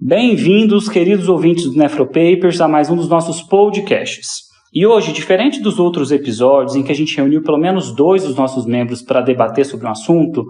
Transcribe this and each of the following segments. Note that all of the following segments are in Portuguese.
Bem-vindos, queridos ouvintes do Nefropapers, a mais um dos nossos podcasts. E hoje, diferente dos outros episódios em que a gente reuniu pelo menos 2 dos nossos membros para debater sobre um assunto,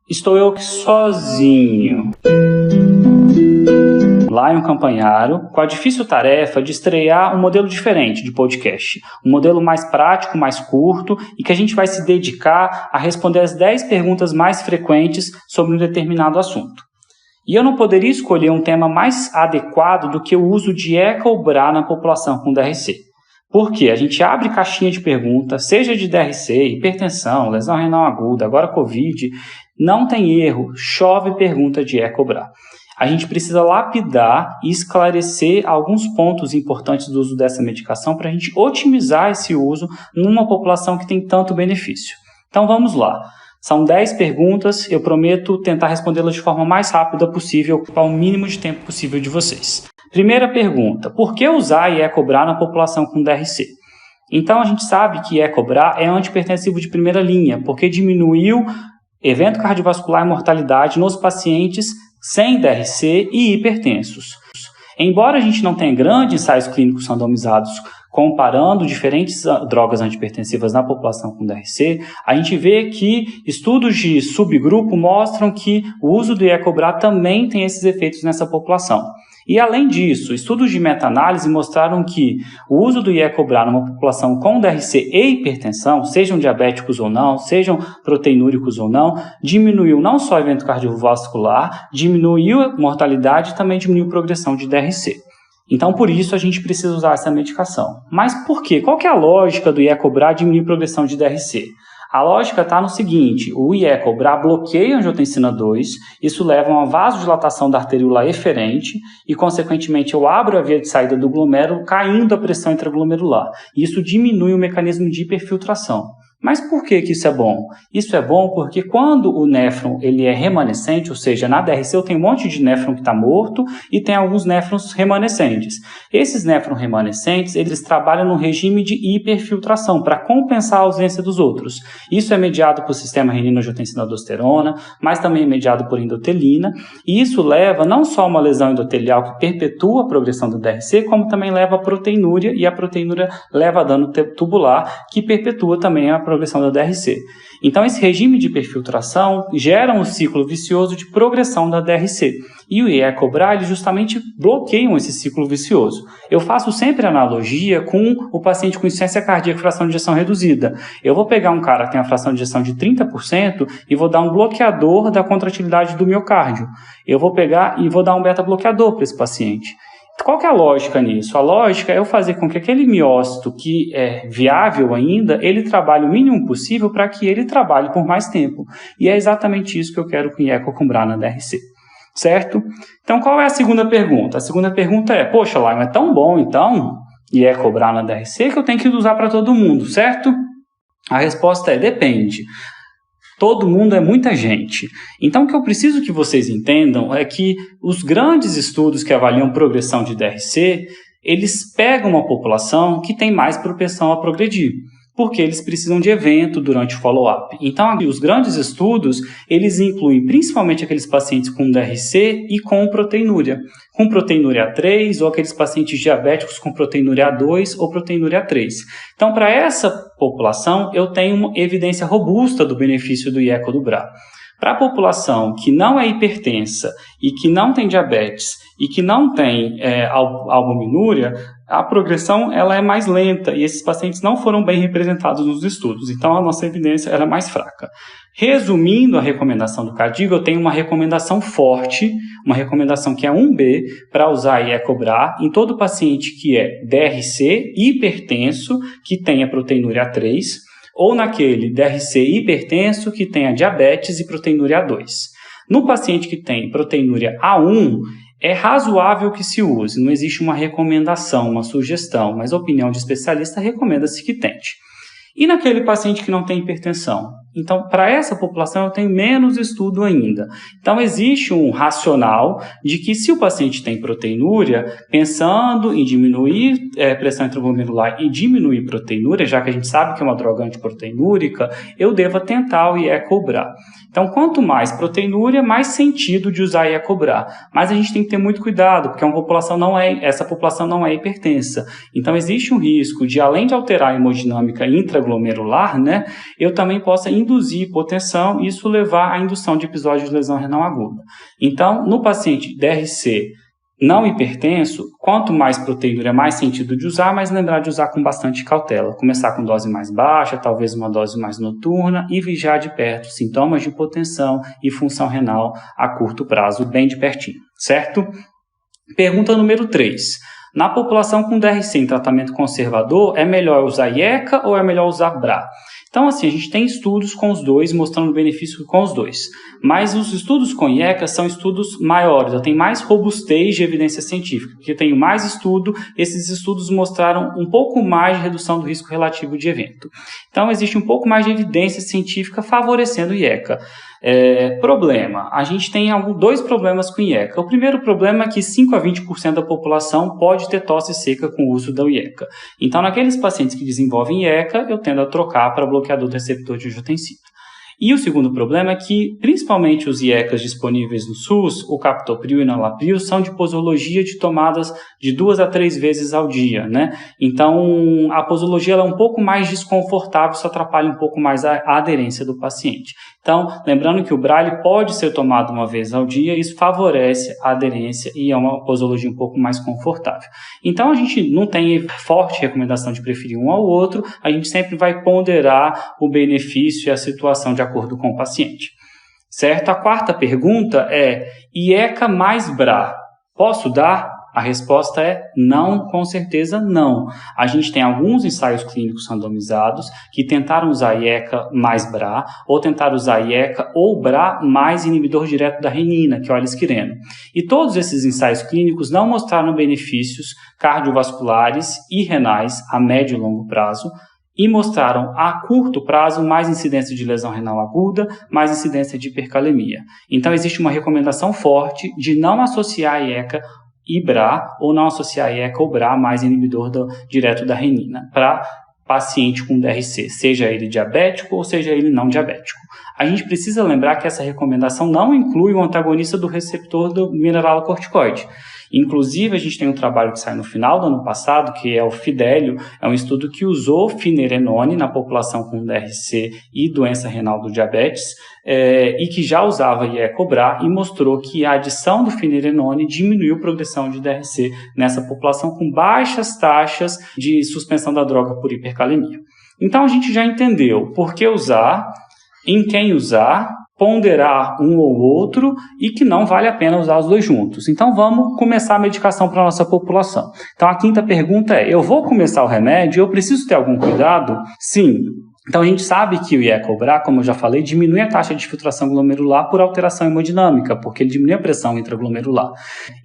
estou eu aqui sozinho. Lion Campanharo, com a difícil tarefa de estrear um modelo diferente de podcast. Um modelo mais prático, mais curto e que a gente vai se dedicar a responder as 10 perguntas mais frequentes sobre um determinado assunto. E eu não poderia escolher um tema mais adequado do que o uso de ECOBRA na população com DRC. Porque a gente abre caixinha de perguntas, seja de DRC, hipertensão, lesão renal aguda, agora COVID, não tem erro, chove pergunta de ECOBRA. A gente precisa lapidar e esclarecer alguns pontos importantes do uso dessa medicação para a gente otimizar esse uso numa população que tem tanto benefício. Então vamos lá. São 10 perguntas, eu prometo tentar respondê-las de forma mais rápida possível, ocupar o mínimo de tempo possível de vocês. Primeira pergunta, por que usar ECOBRA na população com DRC? Então a gente sabe que ECOBRA é antihipertensivo de primeira linha, porque diminuiu evento cardiovascular e mortalidade nos pacientes sem DRC e hipertensos. Embora a gente não tenha grandes ensaios clínicos randomizados comparando diferentes drogas antihipertensivas na população com DRC, a gente vê que estudos de subgrupo mostram que o uso do ECOBRA também tem esses efeitos nessa população. E além disso, estudos de meta-análise mostraram que o uso do ECOBRA numa população com DRC e hipertensão, sejam diabéticos ou não, sejam proteinúricos ou não, diminuiu não só evento cardiovascular, diminuiu mortalidade e também diminuiu progressão de DRC. Então, por isso, a gente precisa usar essa medicação. Mas por quê? Qual que é a lógica do ECOBRA diminuir progressão de DRC? A lógica está no seguinte, o ECOBRA bloqueia a angiotensina 2, isso leva a uma vasodilatação da arteríola eferente e, consequentemente, eu abro a via de saída do glomérulo, caindo a pressão intraglomerular. Isso diminui o mecanismo de hiperfiltração. Mas por que isso é bom? Isso é bom porque quando o néfron ele é remanescente, ou seja, na DRC eu tenho um monte de néfron que está morto e tem alguns néfrons remanescentes. Esses néfrons remanescentes, eles trabalham no regime de hiperfiltração para compensar a ausência dos outros. Isso é mediado por sistema renina-angiotensina-aldosterona, mas também é mediado por endotelina, e isso leva não só a uma lesão endotelial que perpetua a progressão do DRC, como também leva a proteinúria, e a proteinúria leva a dano tubular, que perpetua também a progressão da DRC. Então, esse regime de hiperfiltração gera um ciclo vicioso de progressão da DRC. E o ECOBRA, eles justamente bloqueiam esse ciclo vicioso. Eu faço sempre analogia com o paciente com insuficiência cardíaca e fração de ejeção reduzida. Eu vou pegar um cara que tem a fração de ejeção de 30% e vou dar um bloqueador da contratilidade do miocárdio. Eu vou pegar e vou dar um beta-bloqueador para esse paciente. Qual que é a lógica nisso? A lógica é eu fazer com que aquele miócito que é viável ainda, ele trabalhe o mínimo possível para que ele trabalhe por mais tempo. E é exatamente isso que eu quero com o ECOBRA na DRC. Certo? Então, qual é a segunda pergunta? A segunda pergunta é, poxa, Lion, é tão bom, então, ECOBRA na DRC que eu tenho que usar para todo mundo, certo? A resposta é, depende. Todo mundo é muita gente. Então, o que eu preciso que vocês entendam é que os grandes estudos que avaliam progressão de DRC, eles pegam uma população que tem mais propensão a progredir, porque eles precisam de evento durante o follow-up. Então, os grandes estudos, eles incluem principalmente aqueles pacientes com DRC e com proteinúria. Com proteinúria 3 ou aqueles pacientes diabéticos com proteinúria 2 ou proteinúria 3. Então, para essa população, eu tenho uma evidência robusta do benefício do ECOBRA. Para a população que não é hipertensa e que não tem diabetes e que não tem albuminúria, a progressão ela é mais lenta e esses pacientes não foram bem representados nos estudos. Então, a nossa evidência era mais fraca. Resumindo a recomendação do KDIGO, eu tenho uma recomendação forte, uma recomendação que é 1B, para usar ECOBRA em todo paciente que é DRC hipertenso, que tenha proteinúria 3, ou naquele DRC hipertenso que tenha diabetes e proteinúria 2. No paciente que tem proteinúria A1, é razoável que se use, não existe uma recomendação, uma sugestão, mas a opinião de especialista recomenda-se que tente. E naquele paciente que não tem hipertensão? Então, para essa população, eu tenho menos estudo ainda. Então, existe um racional de que se o paciente tem proteinúria, pensando em diminuir pressão intraglomerular e diminuir proteinúria, já que a gente sabe que é uma droga antiproteinúrica, eu deva tentar o IE-CoBRA. Então, quanto mais proteinúria, mais sentido de usar IE-CoBRA. Mas a gente tem que ter muito cuidado, porque essa população não é hipertensa. Então, existe um risco de, além de alterar a hemodinâmica intraglomerular, né, eu também possa induzir hipotensão e isso levar à indução de episódio de lesão renal aguda. Então, no paciente DRC não hipertenso, quanto mais proteinúria, mais sentido de usar, mas lembrar de usar com bastante cautela. Começar com dose mais baixa, talvez uma dose mais noturna e vigiar de perto sintomas de hipotensão e função renal a curto prazo, bem de pertinho, certo? Pergunta número 3. Na população com DRC em tratamento conservador, é melhor usar IECA ou é melhor usar BRA? Então, assim, a gente tem estudos com os dois, mostrando benefício com os dois. Mas os estudos com IECA são estudos maiores, eu tenho mais robustez de evidência científica, porque eu tenho mais estudo, esses estudos mostraram um pouco mais de redução do risco relativo de evento. Então, existe um pouco mais de evidência científica favorecendo o IECA. Problema. A gente tem dois problemas com IECA. O primeiro problema é que 5 a 20% da população pode ter tosse seca com o uso da IECA. Então, naqueles pacientes que desenvolvem IECA, eu tendo a trocar para bloqueador do receptor de angiotensina. E o segundo problema é que, principalmente os IECAs disponíveis no SUS, o captopril e o enalapril, são de posologia de tomadas de 2 a 3 vezes ao dia, né? Então, a posologia ela é um pouco mais desconfortável, isso atrapalha um pouco mais a aderência do paciente. Então, lembrando que o BRA ele pode ser tomado uma vez ao dia, isso favorece a aderência e é uma posologia um pouco mais confortável. Então, a gente não tem forte recomendação de preferir um ao outro, a gente sempre vai ponderar o benefício e a situação de acordo com o paciente. Certo? A quarta pergunta é: IECA mais BRA, posso dar? A resposta é não, com certeza não. A gente tem alguns ensaios clínicos randomizados que tentaram usar IECA mais BRA, ou tentaram usar IECA ou BRA mais inibidor direto da renina, que é o alisquireno. E todos esses ensaios clínicos não mostraram benefícios cardiovasculares e renais a médio e longo prazo, e mostraram a curto prazo mais incidência de lesão renal aguda, mais incidência de hipercalemia. Então, existe uma recomendação forte de não associar IECA e BRA, ou não associar IECA ou BRA mais inibidor direto da renina, para paciente com DRC, seja ele diabético ou seja ele não diabético. A gente precisa lembrar que essa recomendação não inclui o antagonista do receptor do mineralocorticoide. Inclusive, a gente tem um trabalho que sai no final do ano passado, que é o Fidelio, é um estudo que usou finerenone na população com DRC e doença renal do diabetes, e que já usava IECA-BRA e mostrou que a adição do finerenone diminuiu a progressão de DRC nessa população com baixas taxas de suspensão da droga por hipercalemia. Então, a gente já entendeu por que usar, em quem usar, ponderar um ou outro e que não vale a pena usar os dois juntos. Então, vamos começar a medicação para a nossa população. Então, a quinta pergunta é: eu vou começar o remédio, eu preciso ter algum cuidado? Sim. Então, a gente sabe que o IECA-BRA, como eu já falei, diminui a taxa de filtração glomerular por alteração hemodinâmica, porque ele diminui a pressão intraglomerular.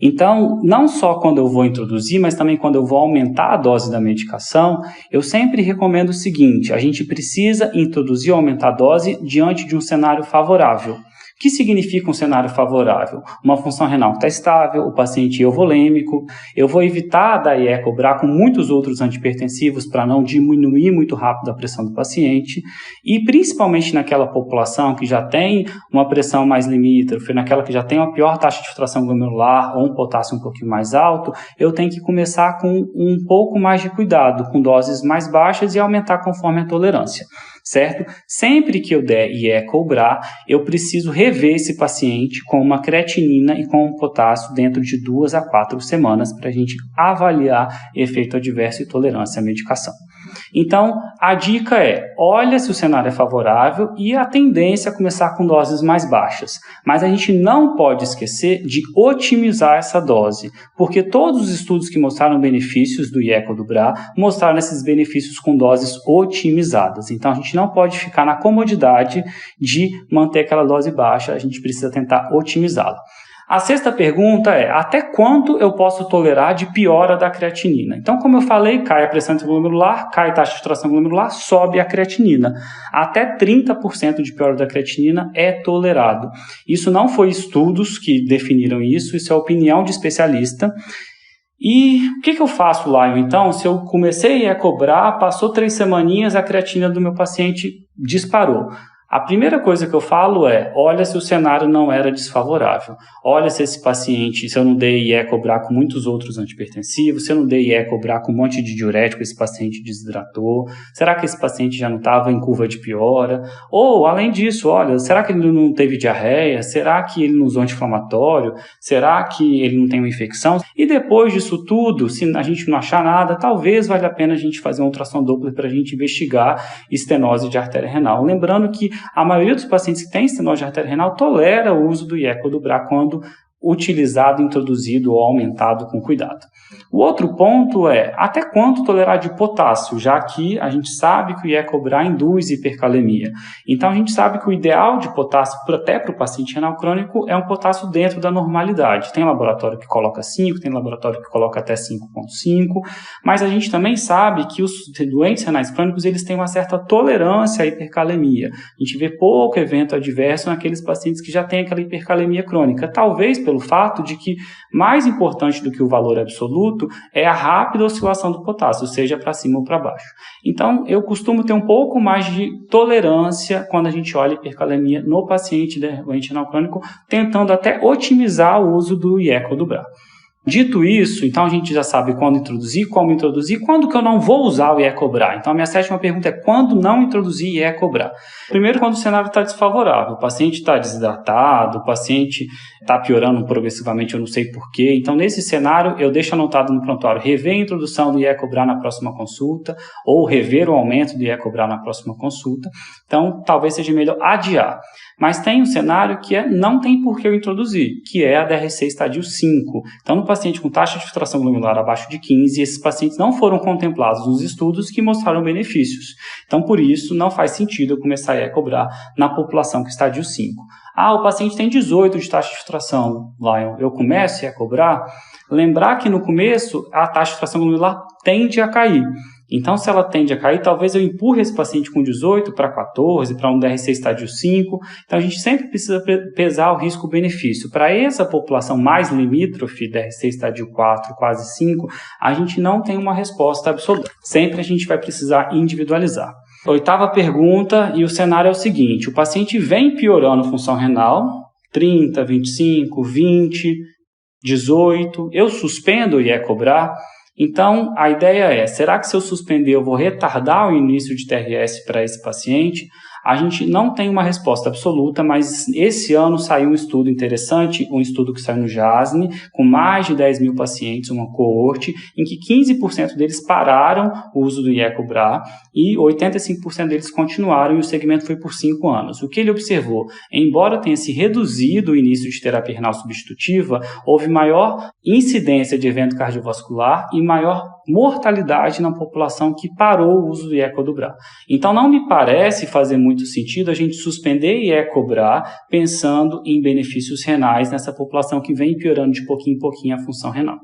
Então, não só quando eu vou introduzir, mas também quando eu vou aumentar a dose da medicação, eu sempre recomendo o seguinte: a gente precisa introduzir ou aumentar a dose diante de um cenário favorável. O que significa um cenário favorável? Uma função renal que está estável, o paciente euvolêmico. Eu vou evitar dar IECA-BRA com muitos outros antihipertensivos para não diminuir muito rápido a pressão do paciente. E principalmente naquela população que já tem uma pressão mais limítrofe, naquela que já tem uma pior taxa de filtração glomerular ou um potássio um pouquinho mais alto, eu tenho que começar com um pouco mais de cuidado, com doses mais baixas e aumentar conforme a tolerância. Certo? Sempre que eu der IECA-BRA, eu preciso rever esse paciente com uma creatinina e com um potássio dentro de 2 a 4 semanas para a gente avaliar efeito adverso e tolerância à medicação. Então, a dica é: olha se o cenário é favorável e a tendência é começar com doses mais baixas. Mas a gente não pode esquecer de otimizar essa dose, porque todos os estudos que mostraram benefícios do IECA ou do BRA mostraram esses benefícios com doses otimizadas. Então, a gente não pode ficar na comodidade de manter aquela dose baixa, a gente precisa tentar otimizá-la. A sexta pergunta é, até quanto eu posso tolerar de piora da creatinina? Então, como eu falei, cai a pressão glomerular, cai a taxa de filtração glomerular, sobe a creatinina. Até 30% de piora da creatinina é tolerado. Isso não foi estudos que definiram isso é opinião de especialista. E o que eu faço, Lion? Então, se eu comecei a cobrar, passou 3 semaninhas, a creatina do meu paciente disparou. A primeira coisa que eu falo é, olha se o cenário não era desfavorável. Olha se esse paciente, se eu não dei IE-cobrar com muitos outros antihipertensivos, se eu não dei IE-cobrar com um monte de diurético, esse paciente desidratou. Será que esse paciente já não estava em curva de piora? Ou, além disso, olha, será que ele não teve diarreia? Será que ele não usou anti-inflamatório? Será que ele não tem uma infecção? E depois disso tudo, se a gente não achar nada, talvez valha a pena a gente fazer uma ultrassom Doppler para a gente investigar estenose de artéria renal. Lembrando que a maioria dos pacientes que têm estenose de artéria renal tolera o uso do IE-codubrar quando utilizado, introduzido ou aumentado com cuidado. O outro ponto é, até quanto tolerar de potássio, já que a gente sabe que o IE-cobrar induz hipercalemia. Então, a gente sabe que o ideal de potássio, até para o paciente renal crônico, é um potássio dentro da normalidade. Tem laboratório que coloca 5, tem laboratório que coloca até 5,5, mas a gente também sabe que os doentes renais crônicos, eles têm uma certa tolerância à hipercalemia. A gente vê pouco evento adverso naqueles pacientes que já têm aquela hipercalemia crônica. Talvez pelo fato de que mais importante do que o valor absoluto é a rápida oscilação do potássio, seja para cima ou para baixo. Então, eu costumo ter um pouco mais de tolerância quando a gente olha a hipercalemia no paciente doente renal crônico, tentando até otimizar o uso do IE-codubrar. Dito isso, então a gente já sabe quando introduzir, como introduzir, quando que eu não vou usar o IE-cobrar. Então a minha sétima pergunta é quando não introduzir IE-cobrar. Primeiro, quando o cenário está desfavorável, o paciente está desidratado, o paciente está piorando progressivamente, eu não sei porquê. Então nesse cenário eu deixo anotado no prontuário, rever a introdução do IE-cobrar na próxima consulta ou rever o aumento do IE-cobrar na próxima consulta. Então talvez seja melhor adiar. Mas tem um cenário que não tem por que eu introduzir, que é a DRC estadio 5. Então no paciente com taxa de filtração glomerular abaixo de 15, esses pacientes não foram contemplados nos estudos que mostraram benefícios. Então, por isso, não faz sentido eu começar a cobrar na população com estadio 5. O paciente tem 18 de taxa de filtração, Lion, eu começo a cobrar? Lembrar que no começo a taxa de filtração glomerular tende a cair. Então, se ela tende a cair, talvez eu empurre esse paciente com 18 para 14, para um DRC estádio 5. Então, a gente sempre precisa pesar o risco-benefício. Para essa população mais limítrofe, DRC estádio 4, quase 5, a gente não tem uma resposta absoluta. Sempre a gente vai precisar individualizar. Oitava pergunta, e o cenário é o seguinte, o paciente vem piorando a função renal, 30, 25, 20, 18, eu suspendo o IE-cobrar. Então, a ideia é, será que se eu suspender eu vou retardar o início de TRS para esse paciente? A gente não tem uma resposta absoluta, mas esse ano saiu um estudo interessante, um estudo que saiu no JASN, com mais de 10 mil pacientes, uma coorte, em que 15% deles pararam o uso do IE-cobrar e 85% deles continuaram e o segmento foi por 5 anos. O que ele observou? Embora tenha se reduzido o início de terapia renal substitutiva, houve maior incidência de evento cardiovascular e maior mortalidade na população que parou o uso do IE-codubrar. Então, não me parece fazer muito sentido a gente suspender IE-cobrar pensando em benefícios renais nessa população que vem piorando de pouquinho em pouquinho a função renal.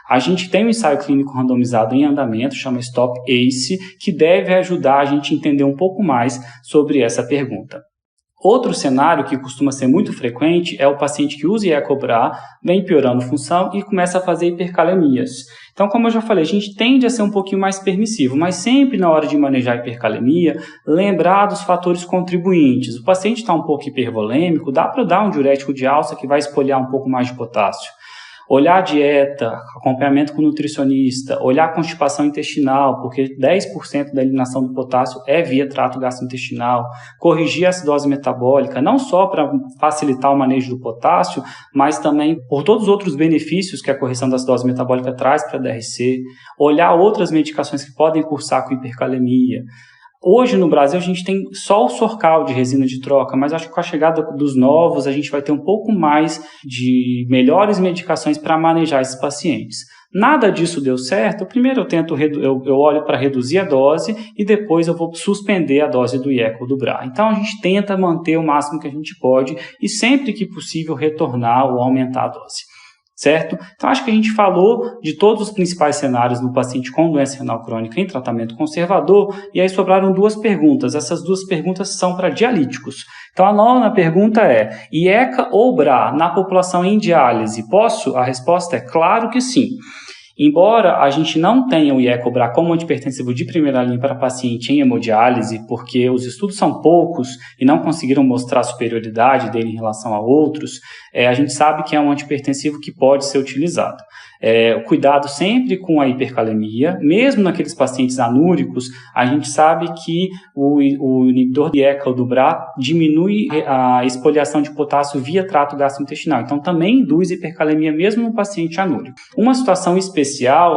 A gente tem um ensaio clínico randomizado em andamento, chama Stop ACE, que deve ajudar a gente a entender um pouco mais sobre essa pergunta. Outro cenário que costuma ser muito frequente é o paciente que usa IE-cobrar, vem piorando função e começa a fazer hipercalemias. Então, como eu já falei, a gente tende a ser um pouquinho mais permissivo, mas sempre na hora de manejar a hipercalemia, lembrar dos fatores contribuintes. O paciente está um pouco hipervolêmico, dá para dar um diurético de alça que vai espolhar um pouco mais de potássio. Olhar a dieta, acompanhamento com o nutricionista, olhar a constipação intestinal, porque 10% da eliminação do potássio é via trato gastrointestinal, corrigir a acidose metabólica, não só para facilitar o manejo do potássio, mas também por todos os outros benefícios que a correção da acidose metabólica traz para a DRC, olhar outras medicações que podem cursar com hipercalemia. Hoje no Brasil a gente tem só o Sorcal de resina de troca, mas acho que com a chegada dos novos a gente vai ter um pouco mais de melhores medicações para manejar esses pacientes. Nada disso deu certo, primeiro eu olho para reduzir a dose e depois eu vou suspender a dose do IECA ou do BRA. Então a gente tenta manter o máximo que a gente pode e sempre que possível retornar ou aumentar a dose. Certo? Então, acho que a gente falou de todos os principais cenários no paciente com doença renal crônica em tratamento conservador, e aí sobraram 2 perguntas. Essas 2 perguntas são para dialíticos. Então, a 9ª pergunta é: IECA ou BRA na população em diálise? Posso? A resposta é claro que sim. Embora a gente não tenha o IECA ou BRA como antihipertensivo de primeira linha para paciente em hemodiálise, porque os estudos são poucos e não conseguiram mostrar a superioridade dele em relação a outros, a gente sabe que é um antihipertensivo que pode ser utilizado. Cuidado sempre com a hipercalemia, mesmo naqueles pacientes anúricos, a gente sabe que o inibidor do IECA ou do BRA diminui a espoliação de potássio via trato gastrointestinal, então também induz hipercalemia mesmo no paciente anúrico. Uma situação especial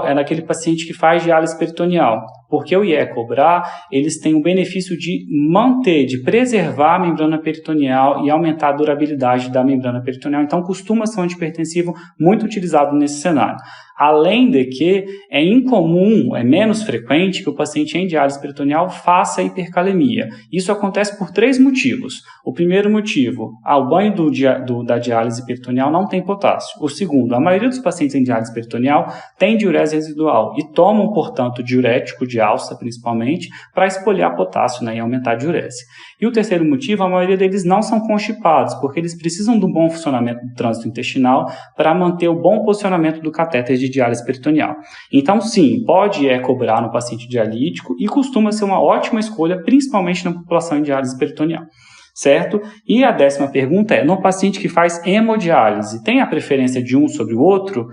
é naquele paciente que faz diálise peritoneal, porque o IECA ou BRA, eles têm o benefício de manter, de preservar a membrana peritoneal e aumentar a durabilidade da membrana peritoneal, então costuma ser um antihipertensivo muito utilizado nesse cenário. Além de que é incomum, é menos frequente que o paciente em diálise peritoneal faça hipercalemia. Isso acontece por 3 motivos. O primeiro motivo, o banho da diálise peritoneal não tem potássio. O segundo, a maioria dos pacientes em diálise peritoneal tem diurese residual e tomam, portanto, diurético de alça, principalmente, para espoliar potássio, e aumentar a diurese. E o terceiro motivo, a maioria deles não são constipados, porque eles precisam do bom funcionamento do trânsito intestinal para manter o bom posicionamento do catéter de diálise peritoneal. Então, sim, pode cobrar no paciente dialítico e costuma ser uma ótima escolha, principalmente na população em diálise peritoneal. Certo? E a 10ª pergunta é: no paciente que faz hemodiálise, tem a preferência de um sobre o outro?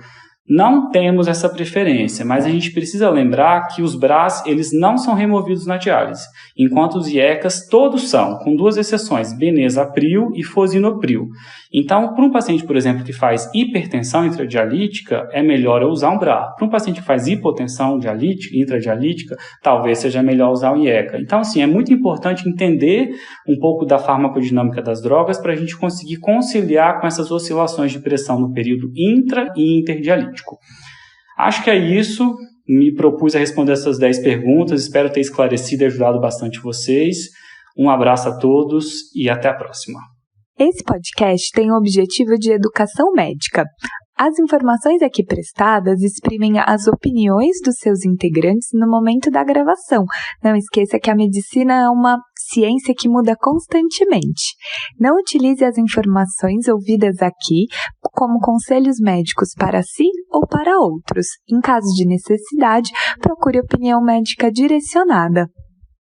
Não temos essa preferência, mas a gente precisa lembrar que os BRAs, eles não são removidos na diálise, enquanto os IECAs todos são, com 2 exceções, benezapril e fosinopril. Então, para um paciente, por exemplo, que faz hipertensão intradialítica, é melhor eu usar um BRA. Para um paciente que faz hipotensão intradialítica, talvez seja melhor usar o IECA. Então, assim, é muito importante entender um pouco da farmacodinâmica das drogas para a gente conseguir conciliar com essas oscilações de pressão no período intra e interdialítico. Acho que é isso. Me propus a responder essas 10 perguntas. Espero ter esclarecido e ajudado bastante vocês. Um abraço a todos e até a próxima. Esse podcast tem o objetivo de educação médica. As informações aqui prestadas exprimem as opiniões dos seus integrantes no momento da gravação. Não esqueça que a medicina é uma ciência que muda constantemente. Não utilize as informações ouvidas aqui como conselhos médicos para si ou para outros. Em caso de necessidade, procure opinião médica direcionada.